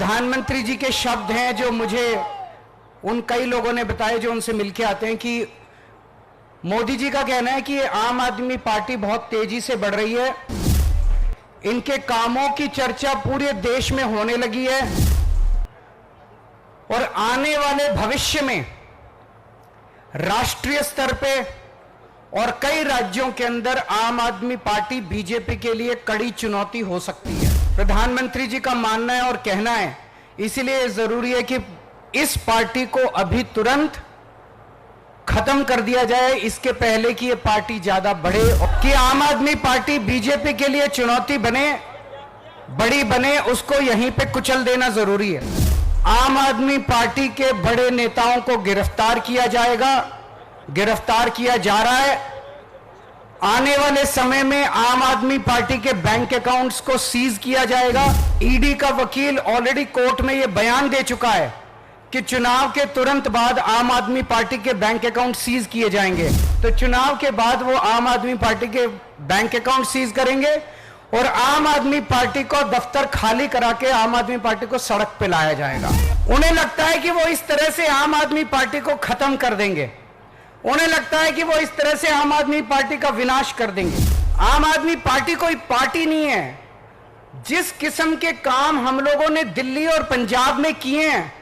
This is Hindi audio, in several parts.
प्रधानमंत्री जी के शब्द हैं जो मुझे उन कई लोगों ने बताए जो उनसे मिलके आते हैं कि मोदी जी का कहना है कि आम आदमी पार्टी बहुत तेजी से बढ़ रही है, इनके कामों की चर्चा पूरे देश में होने लगी है और आने वाले भविष्य में राष्ट्रीय स्तर पे और कई राज्यों के अंदर आम आदमी पार्टी बीजेपी के लिए कड़ी चुनौती हो सकती है। प्रधानमंत्री जी का मानना है और कहना है, इसीलिए जरूरी है कि इस पार्टी को अभी तुरंत खत्म कर दिया जाए, इसके पहले कि ये पार्टी ज्यादा बढ़े और कि आम आदमी पार्टी बीजेपी के लिए चुनौती बने, बड़ी बने, उसको यहीं पे कुचल देना जरूरी है। आम आदमी पार्टी के बड़े नेताओं को गिरफ्तार किया जाएगा, गिरफ्तार किया जा रहा है। आने वाले समय में आम आदमी पार्टी के बैंक अकाउंट्स को सीज किया जाएगा। ईडी का वकील ऑलरेडी कोर्ट में यह बयान दे चुका है कि चुनाव के तुरंत बाद आम आदमी पार्टी के बैंक अकाउंट सीज किए जाएंगे। तो चुनाव के बाद वो आम आदमी पार्टी के बैंक अकाउंट सीज करेंगे और आम आदमी पार्टी को दफ्तर खाली करा के आम आदमी पार्टी को सड़क पे लाया जाएगा। उन्हें लगता है कि वो इस तरह से आम आदमी पार्टी को खत्म कर देंगे, उन्हें लगता है कि वो इस तरह से आम आदमी पार्टी का विनाश कर देंगे। आम आदमी पार्टी कोई पार्टी नहीं है। जिस किस्म के काम हम लोगों ने दिल्ली और पंजाब में किए हैं,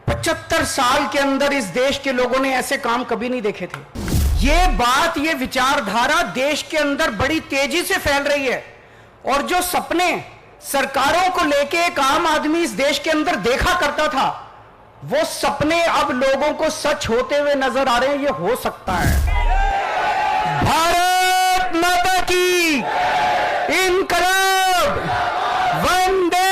75 साल के अंदर इस देश के लोगों ने ऐसे काम कभी नहीं देखे थे। ये बात, ये विचारधारा देश के अंदर बड़ी तेजी से फैल रही है और जो सपने सरकारों को लेके एक आम आदमी इस देश के अंदर देखा करता था, वो सपने अब लोगों को सच होते हुए नजर आ रहे हैं। ये हो सकता है। भारत माता की इनकलाब, वंदे।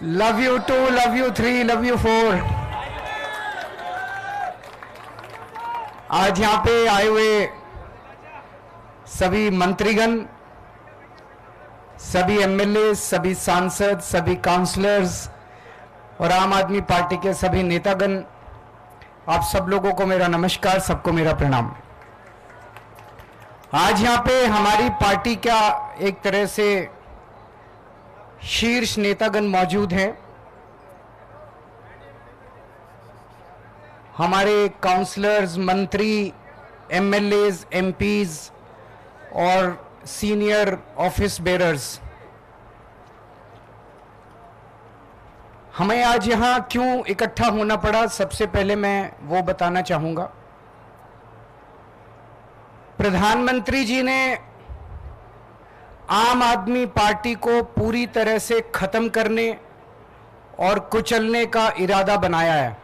Love you 2, love you 3, love you 4। आज यहां पे आए हुए सभी मंत्रीगण, सभी एमएलए, सभी सांसद, सभी काउंसलर्स और आम आदमी पार्टी के सभी नेतागण, आप सब लोगों को मेरा नमस्कार, सबको मेरा प्रणाम। आज यहां पे हमारी पार्टी का एक तरह से शीर्ष नेतागण मौजूद हैं। हमारे काउंसलर्स, मंत्री, एमएलएज, एमपीज और सीनियर ऑफिस बेरर्स। हमें आज यहां क्यों इकट्ठा होना पड़ा, सबसे पहले मैं वो बताना चाहूंगा। प्रधानमंत्री जी ने आम आदमी पार्टी को पूरी तरह से खत्म करने और कुचलने का इरादा बनाया है,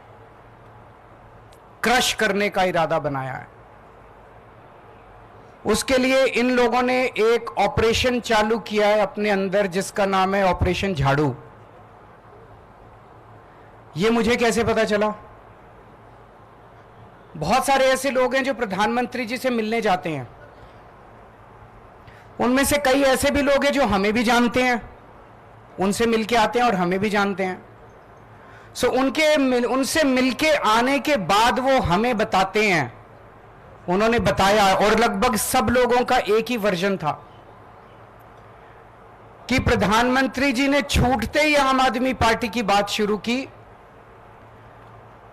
क्रश करने का इरादा बनाया है। उसके लिए इन लोगों ने एक ऑपरेशन चालू किया है अपने अंदर, जिसका नाम है ऑपरेशन झाड़ू। ये मुझे कैसे पता चला? बहुत सारे ऐसे लोग हैं जो प्रधानमंत्री जी से मिलने जाते हैं, उनमें से कई ऐसे भी लोग हैं जो हमें भी जानते हैं, उनसे मिलके आते हैं और हमें भी जानते हैं। सो उनसे मिलके आने के बाद वो हमें बताते हैं, उन्होंने बताया और लगभग सब लोगों का एक ही वर्जन था कि प्रधानमंत्री जी ने छूटते ही आम आदमी पार्टी की बात शुरू की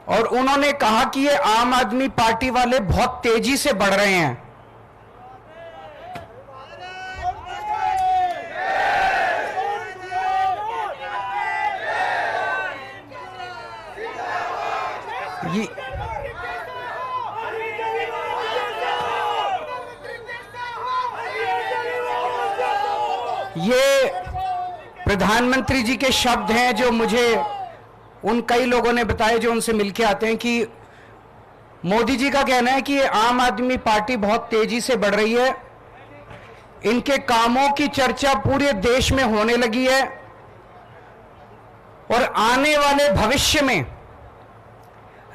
और उन्होंने कहा कि ये आम आदमी पार्टी वाले बहुत तेजी से बढ़ रहे हैं। ये प्रधानमंत्री जी के शब्द हैं जो मुझे उन कई लोगों ने बताए जो उनसे मिलके आते हैं कि मोदी जी का कहना है कि आम आदमी पार्टी बहुत तेजी से बढ़ रही है, इनके कामों की चर्चा पूरे देश में होने लगी है और आने वाले भविष्य में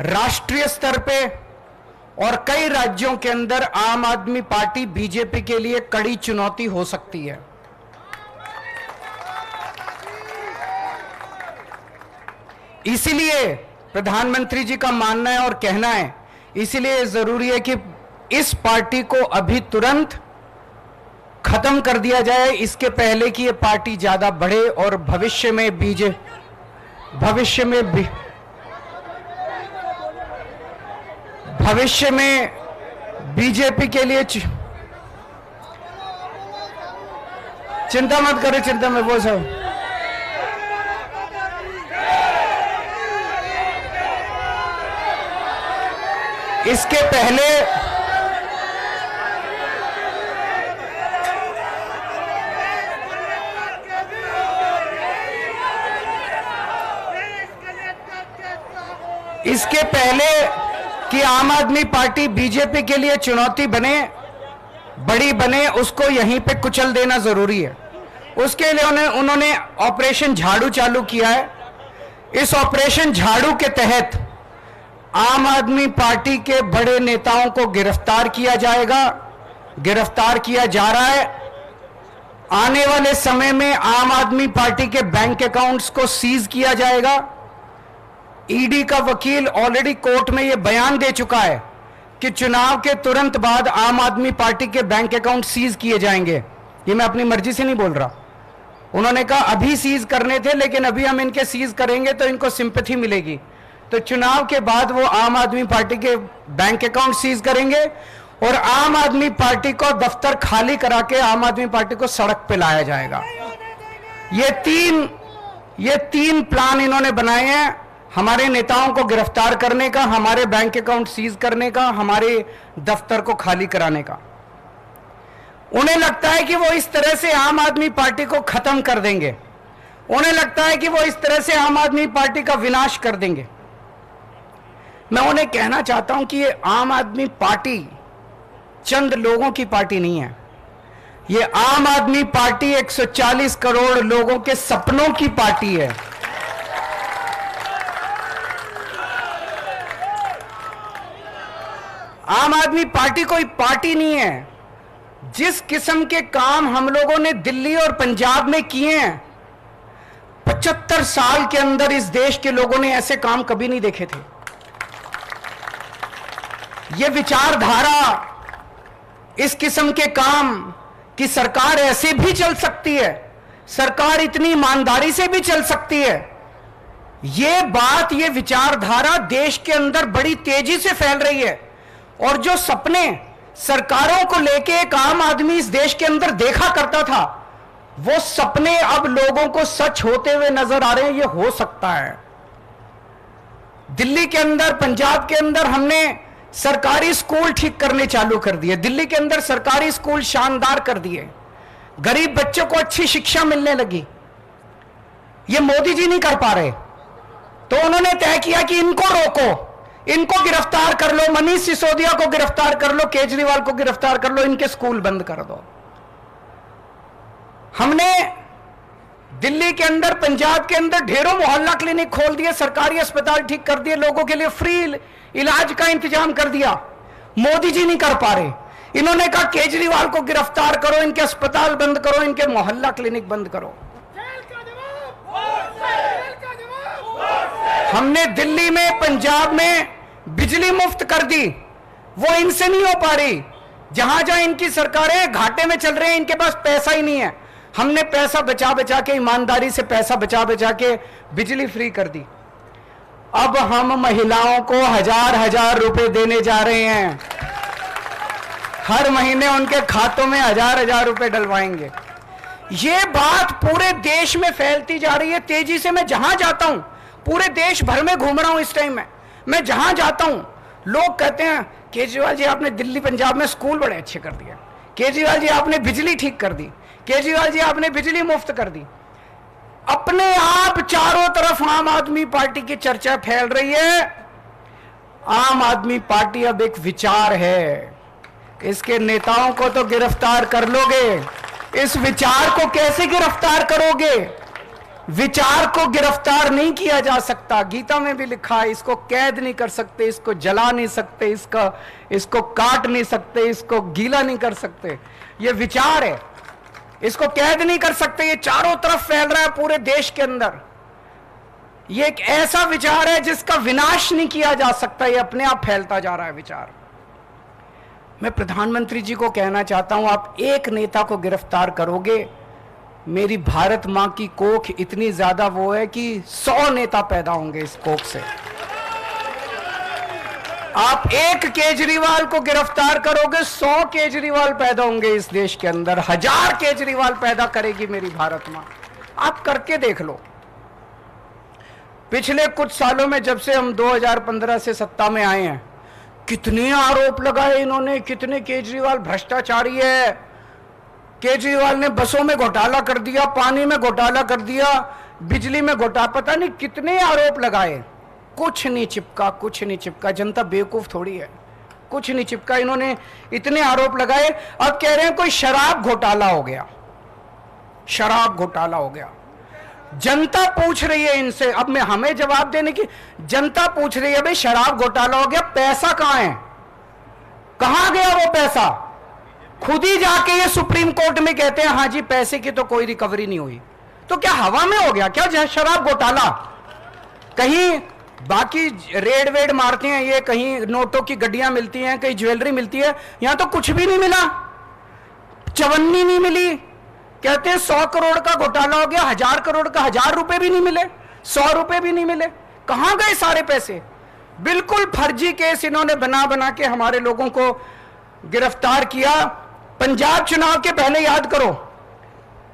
राष्ट्रीय स्तर पे और कई राज्यों के अंदर आम आदमी पार्टी बीजेपी के लिए कड़ी चुनौती हो सकती है। इसीलिए प्रधानमंत्री जी का मानना है और कहना है, इसीलिए जरूरी है कि इस पार्टी को अभी तुरंत खत्म कर दिया जाए, इसके पहले कि ये पार्टी ज्यादा बढ़े और भविष्य में बीजेपी के लिए चिंता मत करें, चिंता में वो सब इसके पहले कि आम आदमी पार्टी बीजेपी के लिए चुनौती बने, बड़ी बने, उसको यहीं पे कुचल देना जरूरी है। उसके लिए उन्होंने ऑपरेशन झाड़ू चालू किया है। इस ऑपरेशन झाड़ू के तहत आम आदमी पार्टी के बड़े नेताओं को गिरफ्तार किया जाएगा, गिरफ्तार किया जा रहा है। आने वाले समय में आम आदमी पार्टी के बैंक अकाउंट्स को सीज किया जाएगा। ईडी का वकील ऑलरेडी कोर्ट में यह बयान दे चुका है कि चुनाव के तुरंत बाद आम आदमी पार्टी के बैंक अकाउंट सीज किए जाएंगे। ये मैं अपनी मर्जी से नहीं बोल रहा। उन्होंने कहा अभी सीज करने थे, लेकिन अभी हम इनके सीज करेंगे तो इनको सिंपैथी मिलेगी, तो चुनाव के बाद वो आम आदमी पार्टी के बैंक अकाउंट सीज करेंगे और आम आदमी पार्टी को दफ्तर खाली करा के आम आदमी पार्टी को सड़क पे लाया जाएगा। ये तीन प्लान इन्होंने बनाए हैं, हमारे नेताओं को गिरफ्तार करने का, हमारे बैंक अकाउंट सीज करने का, हमारे दफ्तर को खाली कराने का। उन्हें लगता है कि वो इस तरह से आम आदमी पार्टी को खत्म कर देंगे, उन्हें लगता है कि वो इस तरह से आम आदमी पार्टी का विनाश कर देंगे। मैं उन्हें कहना चाहता हूं कि ये आम आदमी पार्टी चंद लोगों की पार्टी नहीं है। ये आम आदमी पार्टी 140 करोड़ लोगों के सपनों की पार्टी है। आम आदमी पार्टी कोई पार्टी नहीं है। जिस किस्म के काम हम लोगों ने दिल्ली और पंजाब में किए हैं, 75 साल के अंदर इस देश के लोगों ने ऐसे काम कभी नहीं देखे थे। ये विचारधारा, इस किस्म के काम कि सरकार ऐसे भी चल सकती है, सरकार इतनी ईमानदारी से भी चल सकती है, ये बात, ये विचारधारा देश के अंदर बड़ी तेजी से फैल रही है। और जो सपने सरकारों को लेके एक आम आदमी इस देश के अंदर देखा करता था, वो सपने अब लोगों को सच होते हुए नजर आ रहे हैं। ये हो सकता है। दिल्ली के अंदर, पंजाब के अंदर हमने सरकारी स्कूल ठीक करने चालू कर दिए। दिल्ली के अंदर सरकारी स्कूल शानदार कर दिए, गरीब बच्चों को अच्छी शिक्षा मिलने लगी। ये मोदी जी नहीं कर पा रहे, तो उन्होंने तय किया कि इनको रोको, इनको गिरफ्तार कर लो, मनीष सिसोदिया को गिरफ्तार कर लो, केजरीवाल को गिरफ्तार कर लो, इनके स्कूल बंद कर दो। हमने दिल्ली के अंदर, पंजाब के अंदर ढेरों मोहल्ला क्लिनिक खोल दिए, सरकारी अस्पताल ठीक कर दिए, लोगों के लिए फ्री इलाज का इंतजाम कर दिया। मोदी जी नहीं कर पा रहे। इन्होंने कहा केजरीवाल को गिरफ्तार करो, इनके अस्पताल बंद करो, इनके मोहल्ला क्लिनिक बंद करो। हमने दिल्ली में, पंजाब में बिजली मुफ्त कर दी, वो इनसे नहीं हो पा रही। जहां जहां इनकी सरकारें घाटे में चल रहे हैं, इनके पास पैसा ही नहीं है। हमने पैसा बचा बचा के, ईमानदारी से पैसा बचा बचा के बिजली फ्री कर दी। अब हम महिलाओं को 1000-1000 रुपए देने जा रहे हैं। हर महीने उनके खातों में 1000-1000 रुपए डलवाएंगे। ये बात पूरे देश में फैलती जा रही है तेजी से। मैं जहां जाता हूं, पूरे देश भर में घूम रहा हूं इस टाइम में, मैं जहां जाता हूं लोग कहते हैं केजरीवाल जी आपने दिल्ली पंजाब में स्कूल बड़े अच्छे कर दिए, केजरीवाल जी आपने बिजली ठीक कर दी, केजरीवाल जी आपने बिजली मुफ्त कर दी। अपने आप चारों तरफ आम आदमी पार्टी की चर्चा फैल रही है। आम आदमी पार्टी अब एक विचार है, इसके नेताओं को तो गिरफ्तार कर लोगे, इस विचार को कैसे गिरफ्तार करोगे? विचार को गिरफ्तार नहीं किया जा सकता। गीता में भी लिखा है, इसको कैद नहीं कर सकते, इसको जला नहीं सकते, इसको काट नहीं सकते, इसको गीला नहीं कर सकते। ये विचार है, इसको कैद नहीं कर सकते। ये चारों तरफ फैल रहा है पूरे देश के अंदर। ये एक ऐसा विचार है जिसका विनाश नहीं किया जा सकता, ये अपने आप फैलता जा रहा है विचार। मैं प्रधानमंत्री जी को कहना चाहता हूं, आप एक नेता को गिरफ्तार करोगे, मेरी भारत मां की कोख इतनी ज्यादा वो है कि 100 नेता पैदा होंगे इस कोख से। आप एक केजरीवाल को गिरफ्तार करोगे, 100 केजरीवाल पैदा होंगे इस देश के अंदर, 1000 केजरीवाल पैदा करेगी मेरी भारत मां। आप करके देख लो। पिछले कुछ सालों में जब से हम 2015 से सत्ता में आए हैं, कितने आरोप लगाए इन्होंने, कितने केजरीवाल भ्रष्टाचारी है, केजरीवाल ने बसों में घोटाला कर दिया, पानी में घोटाला कर दिया, बिजली में घोटाला, पता नहीं कितने आरोप लगाए, कुछ नहीं चिपका, कुछ नहीं चिपका। जनता बेवकूफ थोड़ी है, कुछ नहीं चिपका। इन्होंने इतने आरोप लगाए, अब कह रहे हैं कोई शराब घोटाला हो गया, शराब घोटाला हो गया। जनता पूछ रही है इनसे, अब मैं हमें जवाब देने की, जनता पूछ रही है भाई शराब घोटाला हो गया, पैसा कहां है, कहां गया वो पैसा? खुद ही जाके ये सुप्रीम कोर्ट में कहते हैं हाँ जी पैसे की तो कोई रिकवरी नहीं हुई। तो क्या हवा में हो गया क्या शराब घोटाला? कहीं बाकी रेड वेड मारते हैं ये, कहीं नोटों की गड्डियां मिलती हैं, कहीं ज्वेलरी मिलती है, यहां तो कुछ भी नहीं मिला, चवन्नी नहीं मिली। कहते हैं 100 करोड़ का घोटाला हो गया, 1000 करोड़ का 1000 रुपए भी नहीं मिले, 100 रुपए भी नहीं मिले। कहां गए सारे पैसे? बिल्कुल फर्जी केस इन्होंने बना बना के हमारे लोगों को गिरफ्तार किया। पंजाब चुनाव के पहले याद करो,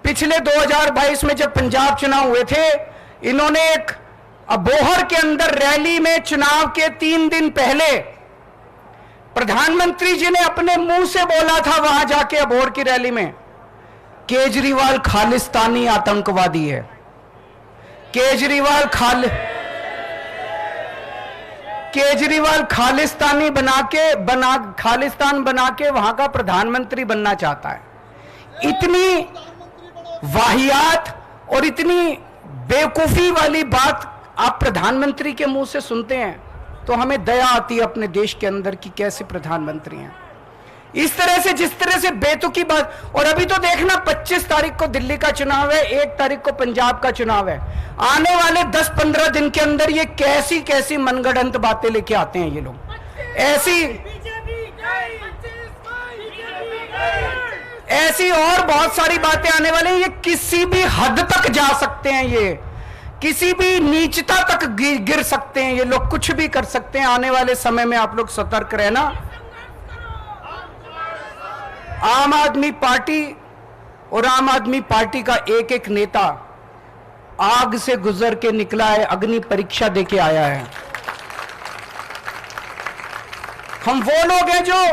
पिछले 2022 में जब पंजाब चुनाव हुए थे, इन्होंने एक अबोहर के अंदर रैली में, चुनाव के 3 दिन पहले प्रधानमंत्री जी ने अपने मुंह से बोला था वहां जाके अबोहर की रैली में, केजरीवाल खालिस्तानी आतंकवादी है। केजरीवाल खालिस्तानी खालिस्तान बना के वहां का प्रधानमंत्री बनना चाहता है। इतनी वाहियात और इतनी बेवकूफी वाली बात आप प्रधानमंत्री के मुंह से सुनते हैं तो हमें दया आती है अपने देश के अंदर कि कैसे प्रधानमंत्री हैं। इस तरह से, जिस तरह से बेतुकी बात। और अभी तो देखना 25 तारीख को दिल्ली का चुनाव है, 1 तारीख को पंजाब का चुनाव है। आने वाले 10-15 दिन के अंदर ये कैसी कैसी मनगढ़ंत बातें लेके आते हैं ये लोग। ऐसी और बहुत सारी बातें आने वाली हैं। ये किसी भी हद तक जा सकते हैं, ये किसी भी नीचता तक गिर सकते हैं, ये लोग कुछ भी कर सकते हैं। आने वाले समय में आप लोग सतर्क रहना। आम आदमी पार्टी और आम आदमी पार्टी का एक एक नेता आग से गुजर के निकला है, अग्नि परीक्षा देके आया है। हम वो लोग हैं जो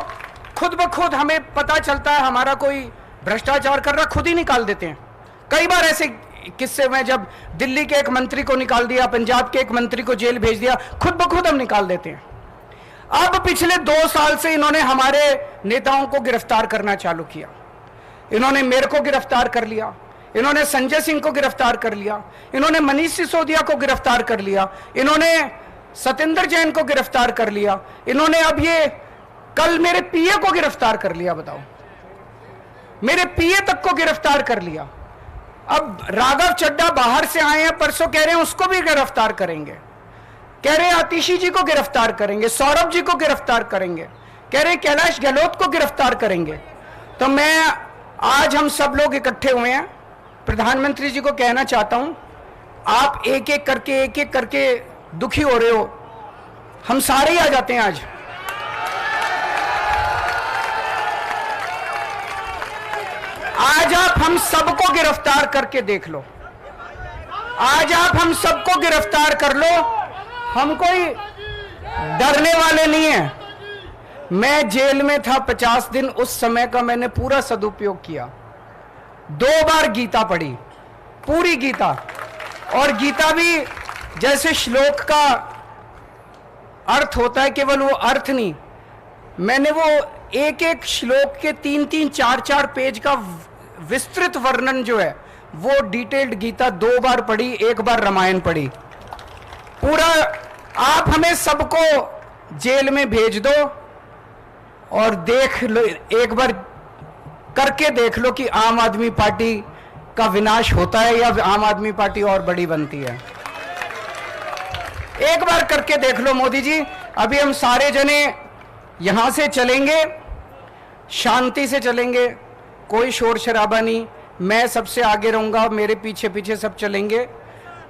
खुद ब खुद, हमें पता चलता है हमारा कोई भ्रष्टाचार कर रहा, खुद ही निकाल देते हैं। कई बार ऐसे किस्से में, जब दिल्ली के एक मंत्री को निकाल दिया, पंजाब के एक मंत्री को जेल भेज दिया, खुद ब खुद हम निकाल देते हैं। अब पिछले 2 साल से इन्होंने हमारे नेताओं को गिरफ्तार करना चालू किया। इन्होंने मेरे को गिरफ्तार कर लिया, इन्होंने संजय सिंह को गिरफ्तार कर लिया, इन्होंने मनीष सिसोदिया को गिरफ्तार कर लिया, इन्होंने सत्येंद्र जैन को गिरफ्तार कर लिया, इन्होंने अब ये कल मेरे पीए को गिरफ्तार कर लिया। बताओ, मेरे पीए तक को गिरफ्तार कर लिया। अब राघव चड्ढा बाहर से आए हैं, परसों कह रहे हैं उसको भी गिरफ्तार करेंगे, कह रहे हैं आतिशी जी को गिरफ्तार करेंगे, सौरभ जी को गिरफ्तार करेंगे, कह रहे हैं कैलाश गहलोत को गिरफ्तार करेंगे। तो मैं आज, हम सब लोग इकट्ठे हुए हैं, प्रधानमंत्री जी को कहना चाहता हूं, आप एक एक करके दुखी हो रहे हो, हम सारे ही आ जाते हैं आज। आज आप हम सबको गिरफ्तार करके देख लो, आज आप हम सबको गिरफ्तार कर लो। हम कोई डरने वाले नहीं हैं। मैं जेल में था 50 दिन, उस समय का मैंने पूरा सदुपयोग किया। 2 बार गीता पढ़ी, पूरी गीता, और गीता भी जैसे श्लोक का अर्थ होता है, केवल वो अर्थ नहीं, मैंने वो एक एक श्लोक के 3-3, 4-4 पेज का विस्तृत वर्णन जो है, वो डिटेल्ड गीता 2 बार पढ़ी, 1 बार रामायण पढ़ी। पूरा आप हमें सबको जेल में भेज दो और देख लो, एक बार करके देख लो कि आम आदमी पार्टी का विनाश होता है या आम आदमी पार्टी और बड़ी बनती है। एक बार करके देख लो मोदी जी। अभी हम सारे जने यहां से चलेंगे शांति से चलेंगे, कोई शोर शराबा नहीं, मैं सबसे आगे रहूंगा, मेरे पीछे पीछे सब चलेंगे।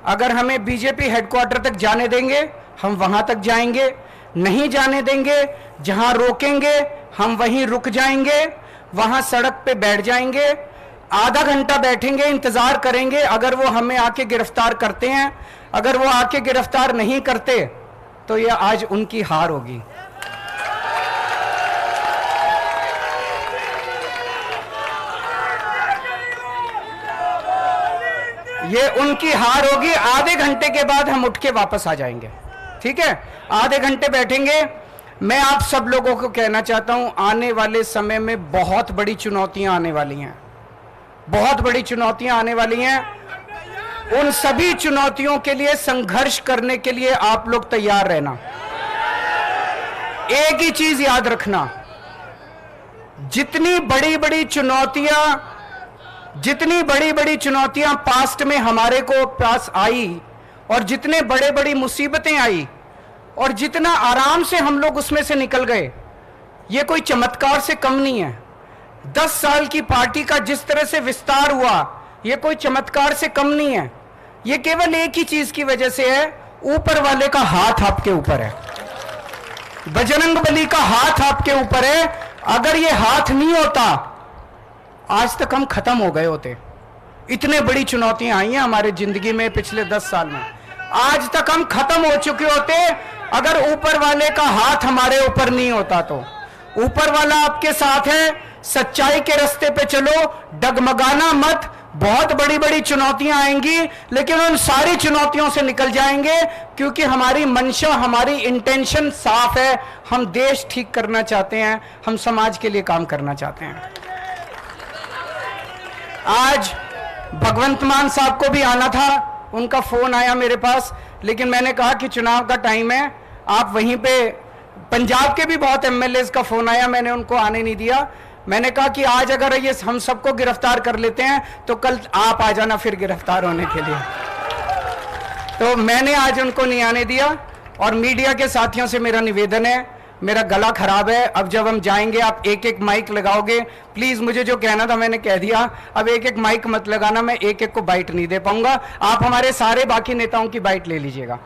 अगर हमें बीजेपी हेडक्वार्टर तक जाने देंगे हम वहां तक जाएंगे, नहीं जाने देंगे जहां रोकेंगे हम वहीं रुक जाएंगे, वहां सड़क पे बैठ जाएंगे, आधा घंटा बैठेंगे, इंतजार करेंगे। अगर वो हमें आके गिरफ्तार करते हैं, अगर वो आके गिरफ्तार नहीं करते तो ये आज उनकी हार होगी। ये उनकी हार होगी। आधे घंटे के बाद हम उठ के वापस आ जाएंगे, ठीक है? आधे घंटे बैठेंगे। मैं आप सब लोगों को कहना चाहता हूं, आने वाले समय में बहुत बड़ी चुनौतियां आने वाली हैं, बहुत बड़ी चुनौतियां आने वाली हैं। उन सभी चुनौतियों के लिए संघर्ष करने के लिए आप लोग तैयार रहना। एक ही चीज याद रखना, जितनी बड़ी बड़ी चुनौतियां पास्ट में हमारे को पास आई और जितने बड़े बड़ी मुसीबतें आई और जितना आराम से हम लोग उसमें से निकल गए, ये कोई चमत्कार से कम नहीं है। 10 साल की पार्टी का जिस तरह से विस्तार हुआ, ये कोई चमत्कार से कम नहीं है। ये केवल एक ही चीज की वजह से है, ऊपर वाले का हाथ आपके ऊपर है, बजरंगबली का हाथ आपके ऊपर है। अगर ये हाथ नहीं होता आज तक हम खत्म हो गए होते। इतने बड़ी चुनौतियां आई हैं हमारे जिंदगी में पिछले 10 साल में, आज तक हम खत्म हो चुके होते अगर ऊपर वाले का हाथ हमारे ऊपर नहीं होता। तो ऊपर वाला आपके साथ है, सच्चाई के रास्ते पे चलो, डगमगाना मत। बहुत बड़ी बड़ी चुनौतियां आएंगी लेकिन उन सारी चुनौतियों से निकल जाएंगे, क्योंकि हमारी मंशा, हमारी इंटेंशन साफ है। हम देश ठीक करना चाहते हैं, हम समाज के लिए काम करना चाहते हैं। आज भगवंत मान साहब को भी आना था, उनका फोन आया मेरे पास, लेकिन मैंने कहा कि चुनाव का टाइम है, आप वहीं पे। पंजाब के भी बहुत एमएलए का फोन आया, मैंने उनको आने नहीं दिया। मैंने कहा कि आज अगर ये हम सबको गिरफ्तार कर लेते हैं तो कल आप आ जाना फिर गिरफ्तार होने के लिए। तो मैंने आज उनको नहीं आने दिया। और मीडिया के साथियों से मेरा निवेदन है, मेरा गला खराब है, अब जब हम जाएंगे आप एक एक माइक लगाओगे, प्लीज। मुझे जो कहना था मैंने कह दिया, अब एक एक माइक मत लगाना, मैं एक एक को बाइट नहीं दे पाऊंगा। आप हमारे सारे बाकी नेताओं की बाइट ले लीजिएगा।